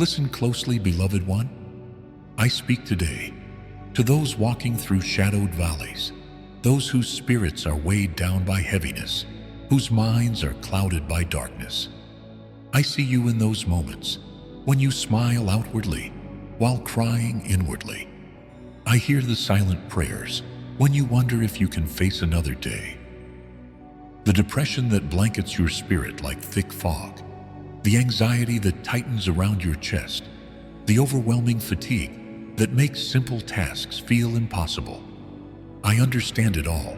Listen closely, beloved one. I speak today to those walking through shadowed valleys, those whose spirits are weighed down by heaviness, whose minds are clouded by darkness. I see you in those moments when you smile outwardly while crying inwardly. I hear the silent prayers when you wonder if you can face another day. The depression that blankets your spirit like thick fog, the anxiety that tightens around your chest, the overwhelming fatigue that makes simple tasks feel impossible. I understand it all.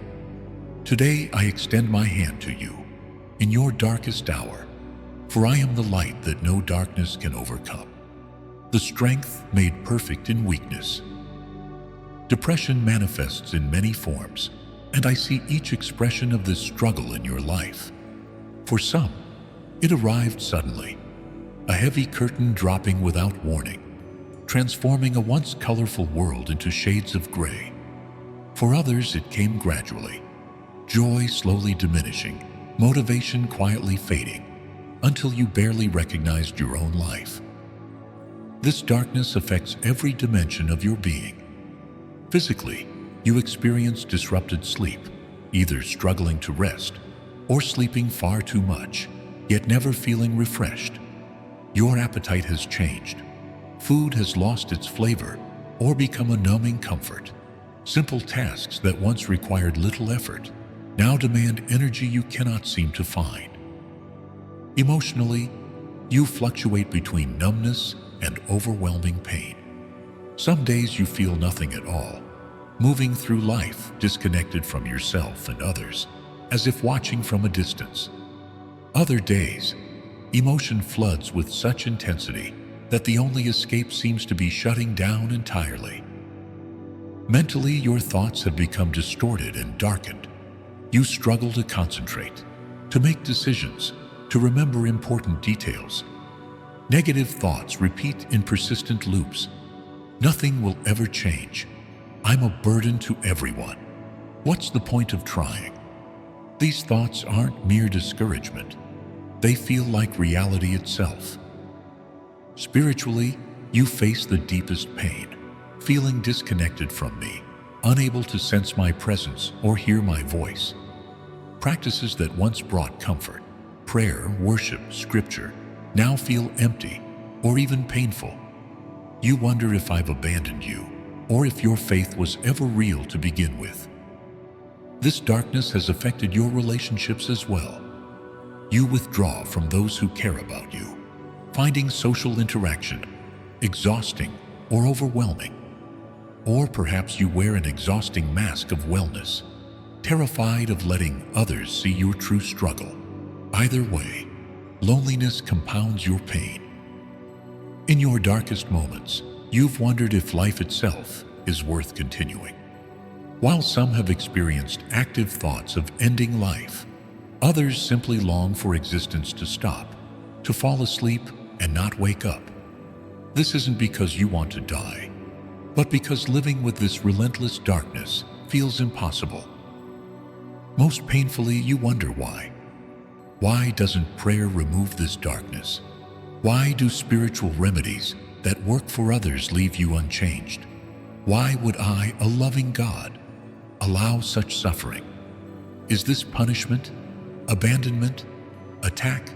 Today I extend my hand to you in your darkest hour, for I am the light that no darkness can overcome, the strength made perfect in weakness. Depression manifests in many forms, and I see each expression of this struggle in your life. For some, it arrived suddenly, a heavy curtain dropping without warning, transforming a once colorful world into shades of gray. For others, it came gradually, joy slowly diminishing, motivation quietly fading, until you barely recognized your own life. This darkness affects every dimension of your being. Physically, you experience disrupted sleep, either struggling to rest or sleeping far too much, yet never feeling refreshed. Your appetite has changed. Food has lost its flavor or become a numbing comfort. Simple tasks that once required little effort now demand energy you cannot seem to find. Emotionally, you fluctuate between numbness and overwhelming pain. Some days you feel nothing at all, moving through life disconnected from yourself and others, as if watching from a distance. Other days, emotion floods with such intensity that the only escape seems to be shutting down entirely. Mentally, your thoughts have become distorted and darkened. You struggle to concentrate, to make decisions, to remember important details. Negative thoughts repeat in persistent loops. Nothing will ever change. I'm a burden to everyone. What's the point of trying? These thoughts aren't mere discouragement. They feel like reality itself. Spiritually, you face the deepest pain, feeling disconnected from me, unable to sense my presence or hear my voice. Practices that once brought comfort, prayer, worship, scripture, now feel empty or even painful. You wonder if I've abandoned you, or if your faith was ever real to begin with. This darkness has affected your relationships as well. You withdraw from those who care about you, finding social interaction exhausting or overwhelming. Or perhaps you wear an exhausting mask of wellness, terrified of letting others see your true struggle. Either way, loneliness compounds your pain. In your darkest moments, you've wondered if life itself is worth continuing. While some have experienced active thoughts of ending life, others simply long for existence to stop, to fall asleep and not wake up. This isn't because you want to die, but because living with this relentless darkness feels impossible. Most painfully, you wonder why. Why doesn't prayer remove this darkness? Why do spiritual remedies that work for others leave you unchanged? Why would I, a loving God, allow such suffering? Is this punishment, abandonment, attack,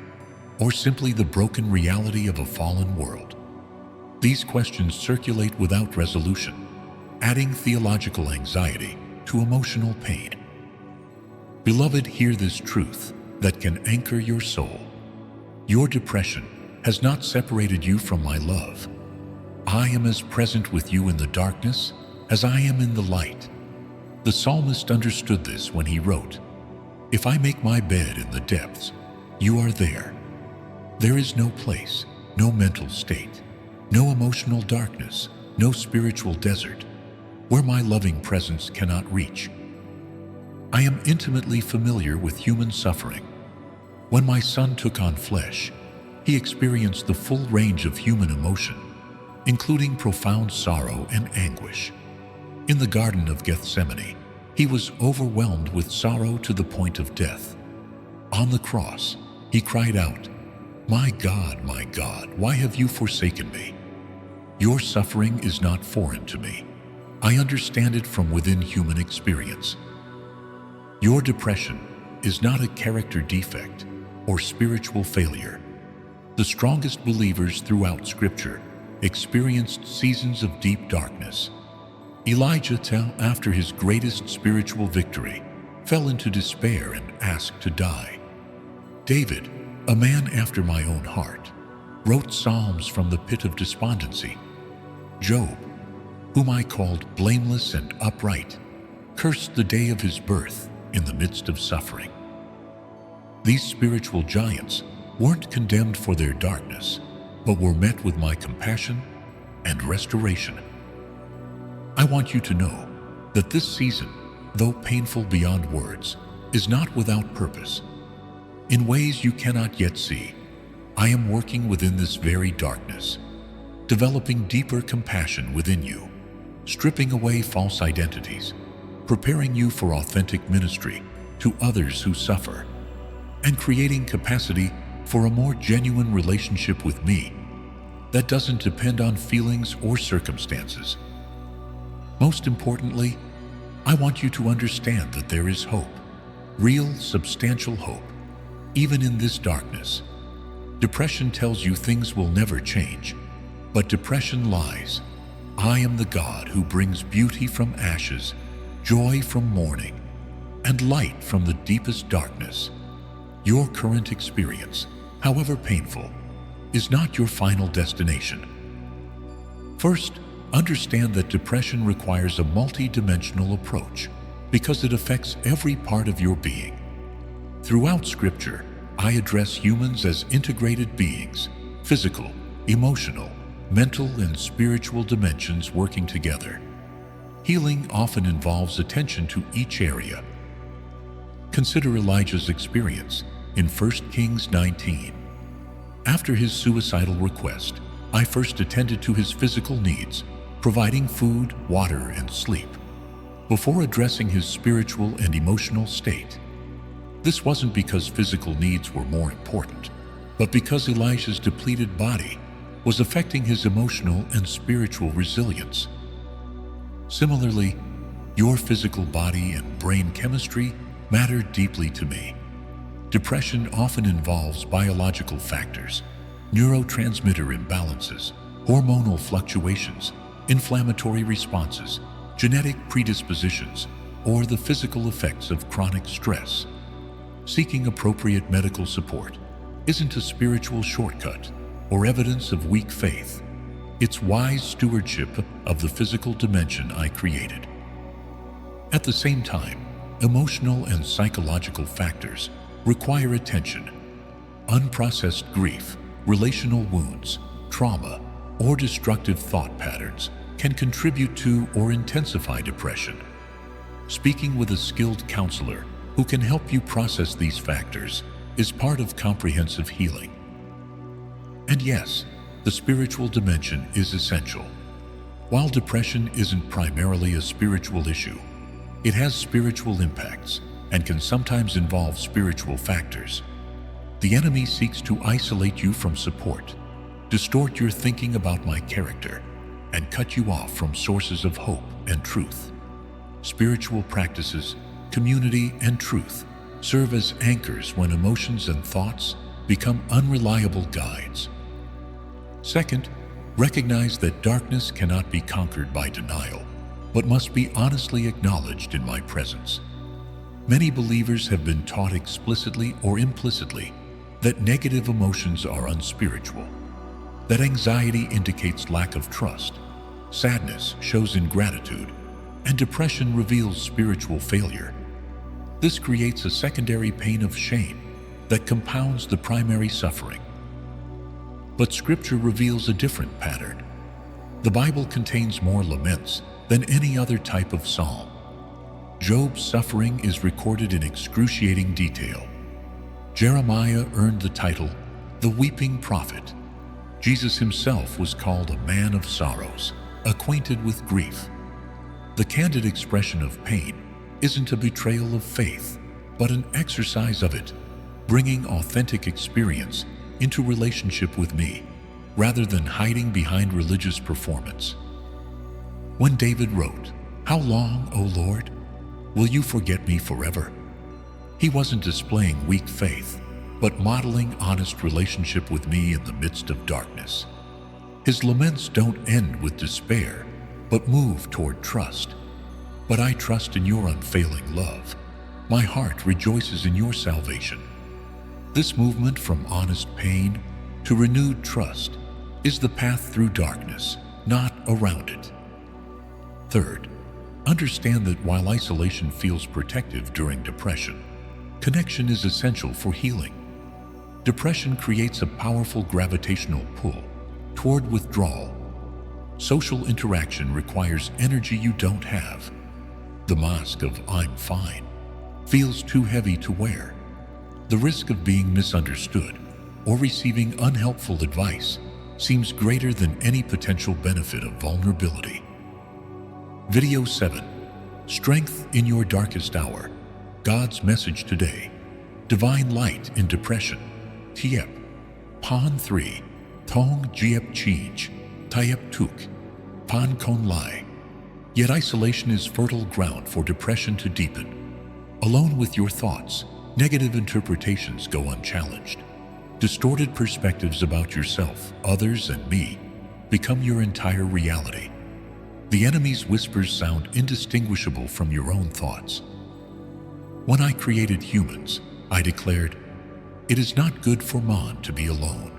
or simply the broken reality of a fallen world? These questions circulate without resolution, adding theological anxiety to emotional pain. Beloved, hear this truth that can anchor your soul. Your depression has not separated you from my love. I am as present with you in the darkness as I am in the light. The psalmist understood this when he wrote, "If I make my bed in the depths, you are there." There is no place, no mental state, no emotional darkness, no spiritual desert, where my loving presence cannot reach. I am intimately familiar with human suffering. When my Son took on flesh, he experienced the full range of human emotion, including profound sorrow and anguish. In the Garden of Gethsemane, he was overwhelmed with sorrow to the point of death. On the cross, he cried out, My God, why have you forsaken me? Your suffering is not foreign to me. I understand it from within human experience. Your depression is not a character defect or spiritual failure. The strongest believers throughout Scripture experienced seasons of deep darkness. Elijah, after his greatest spiritual victory, fell into despair and asked to die. David, a man after my own heart, wrote psalms from the pit of despondency. Job, whom I called blameless and upright, cursed the day of his birth in the midst of suffering. These spiritual giants weren't condemned for their darkness, but were met with my compassion and restoration. I want you to know that this season, though painful beyond words, is not without purpose. In ways you cannot yet see, I am working within this very darkness, developing deeper compassion within you, stripping away false identities, preparing you for authentic ministry to others who suffer, and creating capacity for a more genuine relationship with me that doesn't depend on feelings or circumstances. Most importantly, I want you to understand that there is hope, real, substantial hope, even in this darkness. Depression tells you things will never change, but depression lies. I am the God who brings beauty from ashes, joy from mourning, and light from the deepest darkness. Your current experience, however painful, is not your final destination. First, understand that depression requires a multi-dimensional approach because it affects every part of your being. Throughout Scripture, I address humans as integrated beings, physical, emotional, mental, and spiritual dimensions working together. Healing often involves attention to each area. Consider Elijah's experience in 1 Kings 19. After his suicidal request, I first attended to his physical needs, providing food, water, and sleep, before addressing his spiritual and emotional state. This wasn't because physical needs were more important, but because Elijah's depleted body was affecting his emotional and spiritual resilience. Similarly, your physical body and brain chemistry matter deeply to me. Depression often involves biological factors, neurotransmitter imbalances, hormonal fluctuations, inflammatory responses, genetic predispositions, or the physical effects of chronic stress. Seeking appropriate medical support isn't a spiritual shortcut or evidence of weak faith. It's wise stewardship of the physical dimension I created. At the same time, emotional and psychological factors require attention. Unprocessed grief, relational wounds, trauma, or destructive thought patterns can contribute to or intensify depression. Speaking with a skilled counselor who can help you process these factors is part of comprehensive healing. And yes, the spiritual dimension is essential. While depression isn't primarily a spiritual issue, it has spiritual impacts and can sometimes involve spiritual factors. The enemy seeks to isolate you from support, distort your thinking about my character, and cut you off from sources of hope and truth. Spiritual practices, community, and truth serve as anchors when emotions and thoughts become unreliable guides. Second, recognize that darkness cannot be conquered by denial, but must be honestly acknowledged in my presence. Many believers have been taught explicitly or implicitly that negative emotions are unspiritual, that anxiety indicates lack of trust, sadness shows ingratitude, and depression reveals spiritual failure. This creates a secondary pain of shame that compounds the primary suffering. But Scripture reveals a different pattern. The Bible contains more laments than any other type of psalm. Job's suffering is recorded in excruciating detail. Jeremiah earned the title, the Weeping Prophet. Jesus himself was called a man of sorrows, acquainted with grief. The candid expression of pain isn't a betrayal of faith, but an exercise of it, bringing authentic experience into relationship with me, rather than hiding behind religious performance. When David wrote, "How long, O Lord, will you forget me forever?" he wasn't displaying weak faith, but modeling honest relationship with me in the midst of darkness. His laments don't end with despair, but move toward trust. "But I trust in your unfailing love. My heart rejoices in your salvation." This movement from honest pain to renewed trust is the path through darkness, not around it. Third, understand that while isolation feels protective during depression, connection is essential for healing. Depression creates a powerful gravitational pull toward withdrawal. Social interaction requires energy you don't have. The mask of "I'm fine" feels too heavy to wear. The risk of being misunderstood or receiving unhelpful advice seems greater than any potential benefit of vulnerability. Video 7. Strength in your darkest hour. God's message today. Divine light in depression. Tiep. Pan 3. Tong Giep Chij. Tiep Tuk. Pan Kon Lai. Yet isolation is fertile ground for depression to deepen. Alone with your thoughts, negative interpretations go unchallenged. Distorted perspectives about yourself, others, and me become your entire reality. The enemy's whispers sound indistinguishable from your own thoughts. When I created humans, I declared, "It is not good for man to be alone."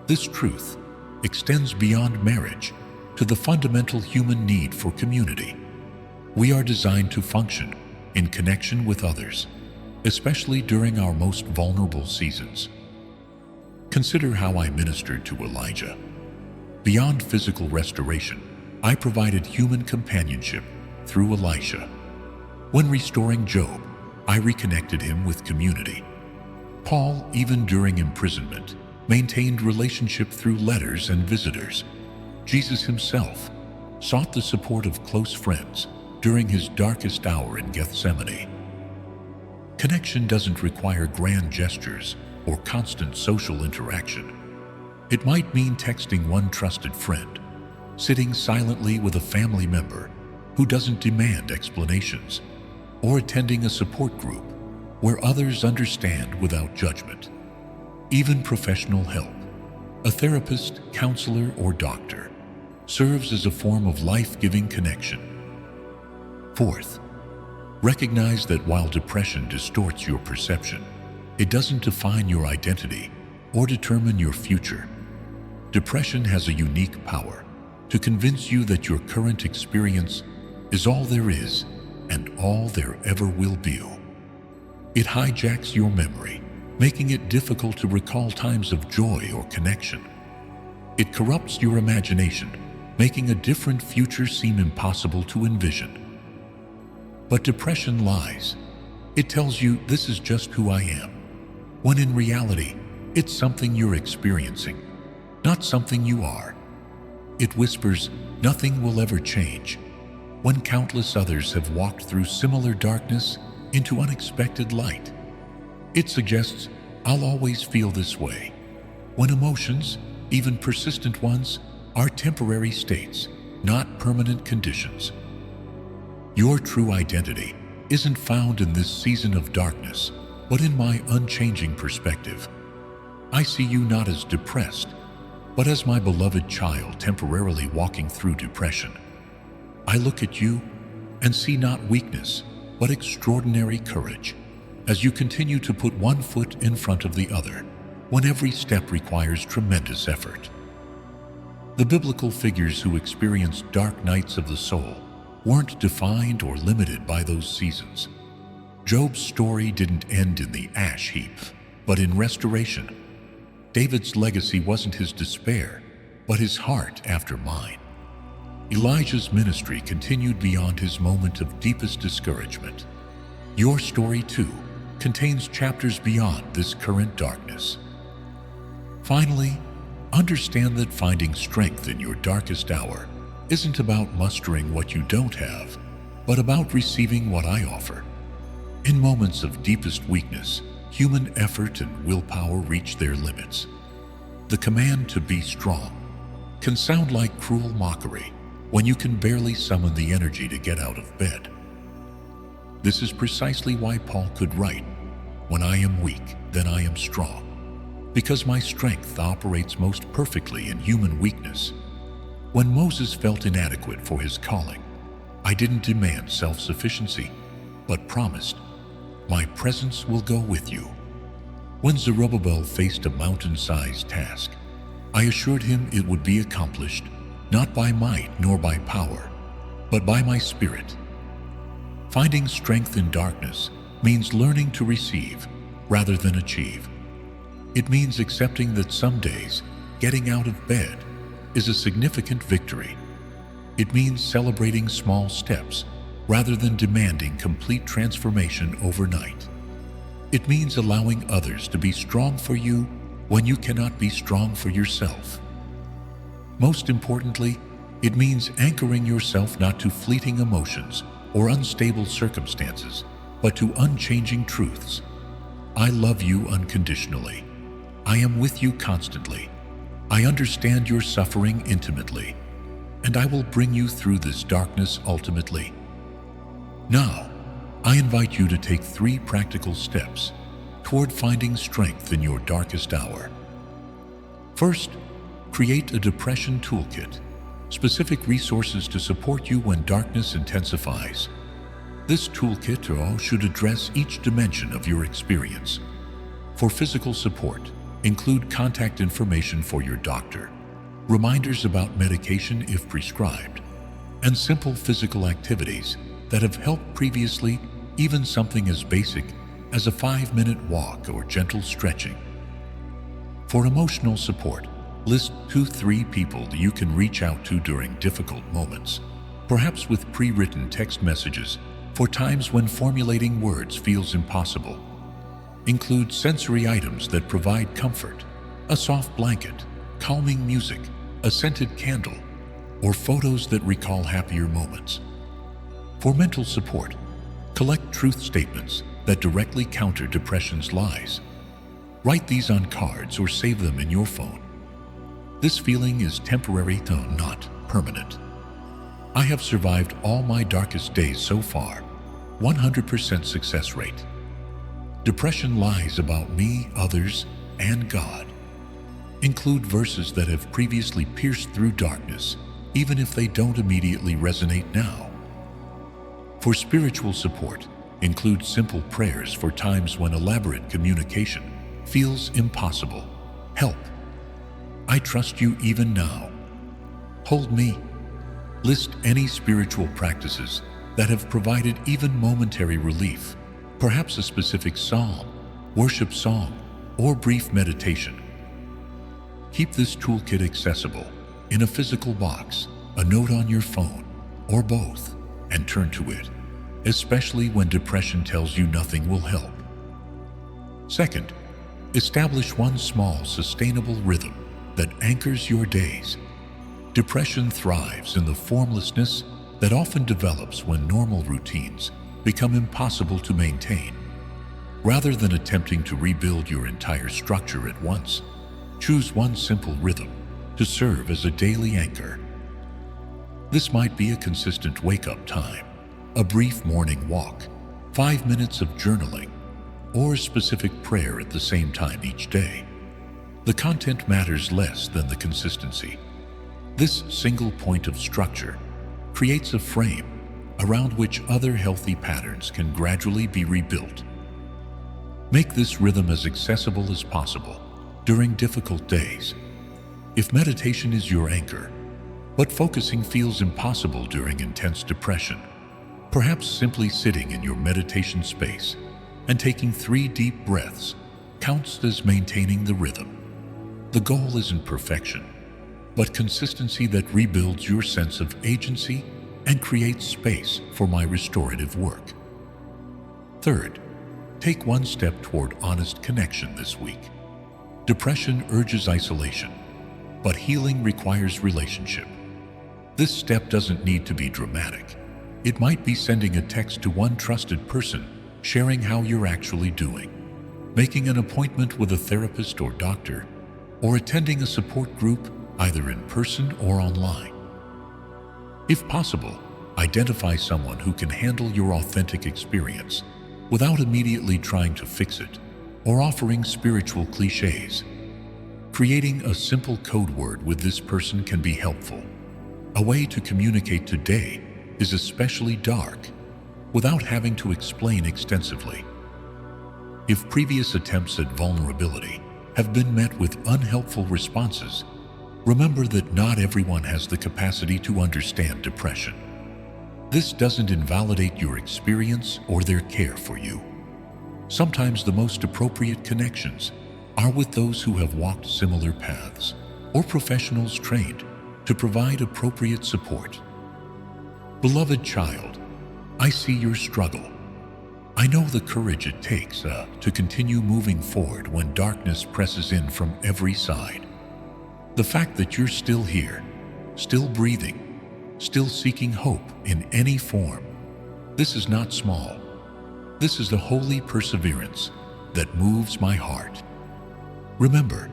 This truth extends beyond marriage to the fundamental human need for community. We are designed to function in connection with others, especially during our most vulnerable seasons. Consider how I ministered to Elijah. Beyond physical restoration, I provided human companionship through Elisha. When restoring Job, I reconnected him with community. Paul, even during imprisonment, maintained relationship through letters and visitors. Jesus himself sought the support of close friends during his darkest hour in Gethsemane. Connection doesn't require grand gestures or constant social interaction. It might mean texting one trusted friend, sitting silently with a family member who doesn't demand explanations, or attending a support group where others understand without judgment. Even professional help, a therapist, counselor, or doctor, serves as a form of life-giving connection. Fourth, recognize that while depression distorts your perception, it doesn't define your identity or determine your future. Depression has a unique power to convince you that your current experience is all there is and all there ever will be. It hijacks your memory, making it difficult to recall times of joy or connection. It corrupts your imagination, making a different future seem impossible to envision. But depression lies. It tells you this is just who I am, when in reality, it's something you're experiencing, not something you are. It whispers, nothing will ever change, when countless others have walked through similar darkness into unexpected light. It suggests, I'll always feel this way, when emotions, even persistent ones, are temporary states, not permanent conditions. Your true identity isn't found in this season of darkness, but in my unchanging perspective. I see you not as depressed, but as my beloved child temporarily walking through depression. I look at you and see not weakness, but extraordinary courage, as you continue to put one foot in front of the other, when every step requires tremendous effort. The biblical figures who experienced dark nights of the soul weren't defined or limited by those seasons. Job's story didn't end in the ash heap, but in restoration. David's legacy wasn't his despair, but his heart after mine. Elijah's ministry continued beyond his moment of deepest discouragement. Your story, too, contains chapters beyond this current darkness. Finally, understand that finding strength in your darkest hour isn't about mustering what you don't have, but about receiving what I offer. In moments of deepest weakness, human effort and willpower reach their limits. The command to be strong can sound like cruel mockery when you can barely summon the energy to get out of bed. This is precisely why Paul could write, "When I am weak, then I am strong," because my strength operates most perfectly in human weakness. When Moses felt inadequate for his calling, I didn't demand self-sufficiency, but promised, "My presence will go with you." When Zerubbabel faced a mountain-sized task, I assured him it would be accomplished not by might nor by power, but by my Spirit. Finding strength in darkness means learning to receive rather than achieve. It means accepting that some days getting out of bed is a significant victory. It means celebrating small steps rather than demanding complete transformation overnight. It means allowing others to be strong for you when you cannot be strong for yourself. Most importantly, it means anchoring yourself not to fleeting emotions or unstable circumstances, but to unchanging truths. I love you unconditionally. I am with you constantly. I understand your suffering intimately, and I will bring you through this darkness ultimately. Now, I invite you to take 3 practical steps toward finding strength in your darkest hour. First, create a depression toolkit, specific resources to support you when darkness intensifies. This toolkit should address each dimension of your experience. For physical support, include contact information for your doctor, reminders about medication if prescribed, and simple physical activities that have helped previously, even something as basic as a 5-minute walk or gentle stretching. For emotional support, list 2-3 people that you can reach out to during difficult moments, perhaps with pre-written text messages for times when formulating words feels impossible. Include sensory items that provide comfort, a soft blanket, calming music, a scented candle, or photos that recall happier moments. For mental support, collect truth statements that directly counter depression's lies. Write these on cards or save them in your phone. This feeling is temporary, though not permanent. I have survived all my darkest days so far, 100% success rate. Depression lies about me, others, and God. Include verses that have previously pierced through darkness, even if they don't immediately resonate now. For spiritual support, include simple prayers for times when elaborate communication feels impossible. Help. I trust you even now. Hold me. List any spiritual practices that have provided even momentary relief, perhaps a specific psalm, worship song, or brief meditation. Keep this toolkit accessible in a physical box, a note on your phone, or both, and turn to it, especially when depression tells you nothing will help. Second, establish one small, sustainable rhythm that anchors your days. Depression thrives in the formlessness that often develops when normal routines become impossible to maintain. Rather than attempting to rebuild your entire structure at once, choose one simple rhythm to serve as a daily anchor. This might be a consistent wake-up time, a brief morning walk, 5 minutes of journaling, or a specific prayer at the same time each day. The content matters less than the consistency. This single point of structure creates a frame around which other healthy patterns can gradually be rebuilt. Make this rhythm as accessible as possible during difficult days. If meditation is your anchor, but focusing feels impossible during intense depression, perhaps simply sitting in your meditation space and taking 3 deep breaths counts as maintaining the rhythm. The goal isn't perfection, but consistency that rebuilds your sense of agency and creates space for my restorative work. Third, take one step toward honest connection this week. Depression urges isolation, but healing requires relationship. This step doesn't need to be dramatic. It might be sending a text to one trusted person, sharing how you're actually doing. making an appointment with a therapist or doctor, or attending a support group either in person or online. If possible, identify someone who can handle your authentic experience without immediately trying to fix it or offering spiritual cliches. Creating a simple code word with this person can be helpful. A way to communicate today is especially dark without having to explain extensively. If previous attempts at vulnerability have been met with unhelpful responses, remember that not everyone has the capacity to understand depression. This doesn't invalidate your experience or their care for you. Sometimes the most appropriate connections are with those who have walked similar paths or professionals trained to provide appropriate support. Beloved child, I see your struggle. I know the courage it takes to continue moving forward when darkness presses in from every side. The fact that you're still here, still breathing, still seeking hope in any form, this is not small. This is the holy perseverance that moves my heart. Remember,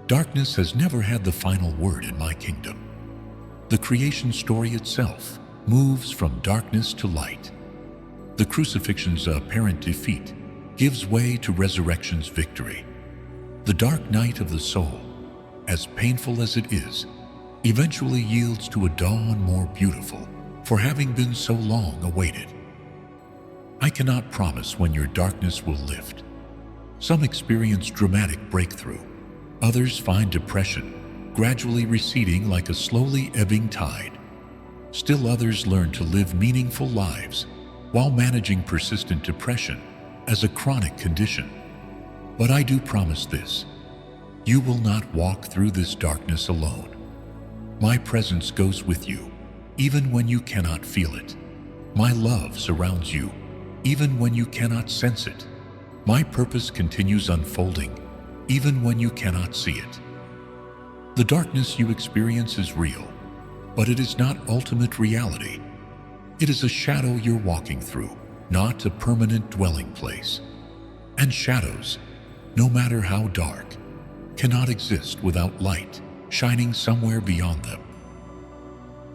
darkness has never had the final word in my kingdom. The creation story itself moves from darkness to light. The crucifixion's apparent defeat gives way to resurrection's victory. The dark night of the soul, as painful as it is, eventually yields to a dawn more beautiful for having been so long awaited. I cannot promise when your darkness will lift. Some experience dramatic breakthrough. Others find depression gradually receding like a slowly ebbing tide. Still others learn to live meaningful lives while managing persistent depression as a chronic condition. But I do promise this: you will not walk through this darkness alone. My presence goes with you, even when you cannot feel it. My love surrounds you, even when you cannot sense it. My purpose continues unfolding, even when you cannot see it. The darkness you experience is real, but it is not ultimate reality. It is a shadow you're walking through, not a permanent dwelling place. And shadows, no matter how dark, cannot exist without light shining somewhere beyond them.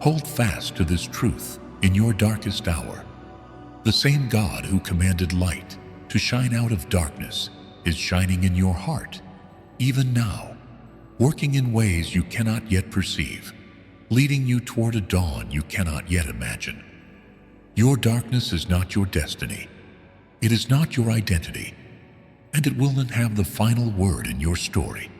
Hold fast to this truth in your darkest hour. The same God who commanded light to shine out of darkness is shining in your heart, even now, working in ways you cannot yet perceive, leading you toward a dawn you cannot yet imagine. Your darkness is not your destiny. It is not your identity, and it will not have the final word in your story.